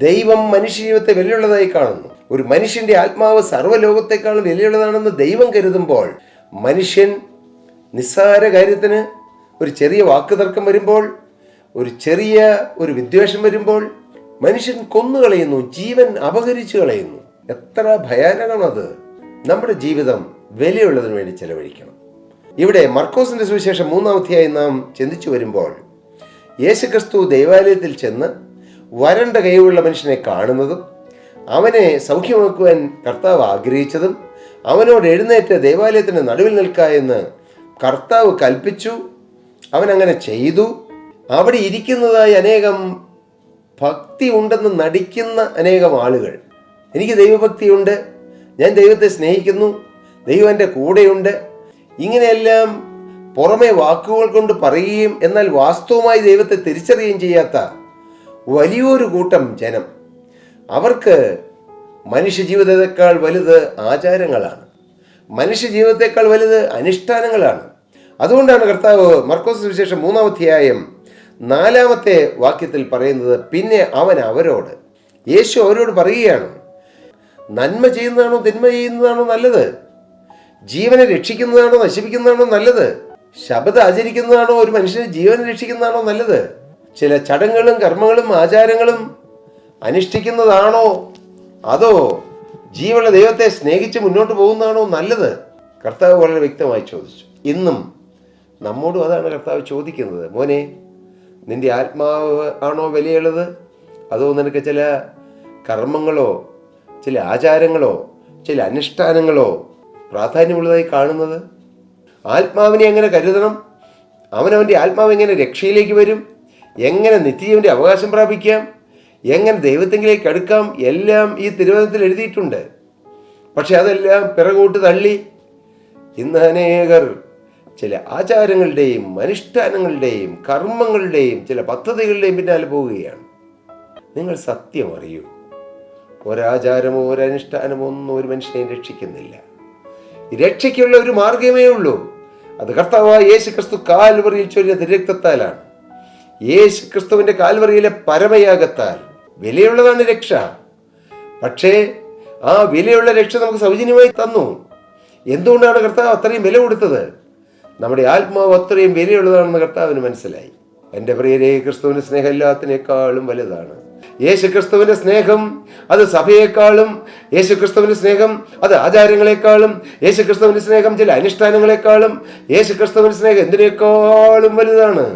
ദൈവം മനുഷ്യജീവിതത്തെ വിലയുള്ളതായി കാണുന്നു. ഒരു മനുഷ്യന്റെ ആത്മാവ് സർവ്വലോകത്തെക്കാളും വിലയുള്ളതാണെന്ന് ദൈവം കരുതുമ്പോൾ, മനുഷ്യൻ നിസ്സാര കാര്യത്തിന് ഒരു ചെറിയ വാക്കുതർക്കം വരുമ്പോൾ, ഒരു വിദ്വേഷം വരുമ്പോൾ മനുഷ്യൻ കൊന്നുകളയുന്നു, ജീവൻ അപഹരിച്ചു കളയുന്നു. എത്ര ഭയാനകമാണത്! നമ്മുടെ ജീവിതം വിലയുള്ളതിനു വേണ്ടി ചെലവഴിക്കണം. ഇവിടെ മർക്കോസിന്റെ സുവിശേഷം 3-ാം അധ്യായം നാം ചിന്തിച്ചു വരുമ്പോൾ, യേശുക്രിസ്തു ദൈവാലയത്തിൽ ചെന്ന് വരണ്ട കൈയുള്ള മനുഷ്യനെ കാണുന്നതും അവനെ സൗഖ്യമാക്കുവാൻ കർത്താവ് ആഗ്രഹിച്ചതും അവനോട് എഴുന്നേറ്റ് ദൈവാലയത്തിന് നടുവിൽ നിൽക്കുക എന്ന് കർത്താവ് കൽപ്പിച്ചു. അവൻ അങ്ങനെ ചെയ്തു. അവിടെ ഇരിക്കുന്നതായി അനേകം ഭക്തി ഉണ്ടെന്ന് നടിക്കുന്ന അനേകം ആളുകൾ, എനിക്ക് ദൈവഭക്തിയുണ്ട്, ഞാൻ ദൈവത്തെ സ്നേഹിക്കുന്നു, ദൈവം എൻ്റെ കൂടെയുണ്ട്, ഇങ്ങനെയെല്ലാം പുറമെ വാക്കുകൾ കൊണ്ട് പറയുകയും എന്നാൽ വാസ്തവമായി ദൈവത്തെ തിരിച്ചറിയുകയും ചെയ്യാത്ത വലിയൊരു കൂട്ടം ജനം. അവർക്ക് മനുഷ്യജീവിതത്തെക്കാൾ വലുത് ആചാരങ്ങളാണ്, മനുഷ്യജീവിതത്തെക്കാൾ വലുത് അനുഷ്ഠാനങ്ങളാണ്. അതുകൊണ്ടാണ് കർത്താവ് മർക്കോസ് സുവിശേഷം 3-ാം അധ്യായം 4-ാമത്തെ വാക്യത്തിൽ പറയുന്നത്, പിന്നെ അവൻ അവരോട്, യേശു അവരോട് പറയുകയാണ്, നന്മ ചെയ്യുന്നതാണോ തിന്മ ചെയ്യുന്നതാണോ നല്ലത്? ജീവനെ രക്ഷിക്കുന്നതാണോ നശിപ്പിക്കുന്നതാണോ നല്ലത്? ശബദം ആചരിക്കുന്നതാണോ ഒരു മനുഷ്യന് ജീവനെ രക്ഷിക്കുന്നതാണോ നല്ലത്? ചില ചടങ്ങുകളും കർമ്മങ്ങളും ആചാരങ്ങളും അനുഷ്ഠിക്കുന്നതാണോ അതോ ജീവനുള്ള ദൈവത്തെ സ്നേഹിച്ച് മുന്നോട്ട് പോകുന്നതാണോ നല്ലത്? കർത്താവ് വളരെ വ്യക്തമായി ചോദിച്ചു. ഇന്നും നമ്മോടും അതാണ് കർത്താവ് ചോദിക്കുന്നത്. മോനെ, നിന്റെ ആത്മാവ് ആണോ വിലയുള്ളത്, അതോ നിനക്ക് ചില കർമ്മങ്ങളോ ചില ആചാരങ്ങളോ ചില അനുഷ്ഠാനങ്ങളോ പ്രാധാന്യമുള്ളതായി കാണുന്നത്? ആത്മാവിനെ എങ്ങനെ കരുതണം, അവനവൻ്റെ ആത്മാവ് എങ്ങനെ രക്ഷയിലേക്ക് വരും, എങ്ങനെ നിത്യജീവൻ്റെ അവകാശം പ്രാപിക്കാം, എങ്ങനെ ദൈവത്തിലേക്ക് അടുക്കാം, എല്ലാം ഈ തിരുവചനത്തിൽ എഴുതിയിട്ടുണ്ട്. പക്ഷെ അതെല്ലാം പിറകോട്ട് തള്ളി ഇന്ന് അനേകർ ചില ആചാരങ്ങളുടെയും അനുഷ്ഠാനങ്ങളുടെയും കർമ്മങ്ങളുടെയും ചില പദ്ധതികളുടെയും പിന്നാലെ പോവുകയാണ്. നിങ്ങൾ സത്യം അറിയൂ, ഒരാചാരമോ ഒരനുഷ്ഠാനമോ ഒന്നും ഒരു മനുഷ്യനെയും രക്ഷിക്കുന്നില്ല. രക്ഷയ്ക്കുള്ള ഒരു മാർഗമേ ഉള്ളൂ, അത് കർത്താവായ യേശു ക്രിസ്തു കാൽവറിയിൽ ചൊരിഞ്ഞ തിരുരക്തത്താലാണ്. യേശു ക്രിസ്തുവിന്റെ കാൽവറിയിലെ പരമയാഗത്താൽ വിലയുള്ളതാണ് രക്ഷ. പക്ഷേ ആ വിലയുള്ള രക്ഷ നമുക്ക് സൗജന്യമായി തന്നു. എന്തുകൊണ്ടാണ് കർത്താവ് അത്രയും വില കൊടുത്തത്? നമ്മുടെ ആത്മാവ് അത്രയും വിലയുള്ളതാണെന്ന് കർത്താവിന് മനസ്സിലായി. എൻ്റെ പ്രിയരെ, ക്രിസ്തുവിന്റെ സ്നേഹം എല്ലാത്തിനേക്കാളും വലുതാണ്. യേശു ക്രിസ്തുവിന്റെ സ്നേഹം അത് സഭയെക്കാളും, യേശു ക്രിസ്തുവിന്റെ സ്നേഹം അത് ആചാരങ്ങളെക്കാളും, യേശു ക്രിസ്തുവിന്റെ സ്നേഹം ചില അനുഷ്ഠാനങ്ങളെക്കാളും, യേശു ക്രിസ്തുവിന്റെ സ്നേഹം എന്തിനേക്കാളും വലുതാണ്.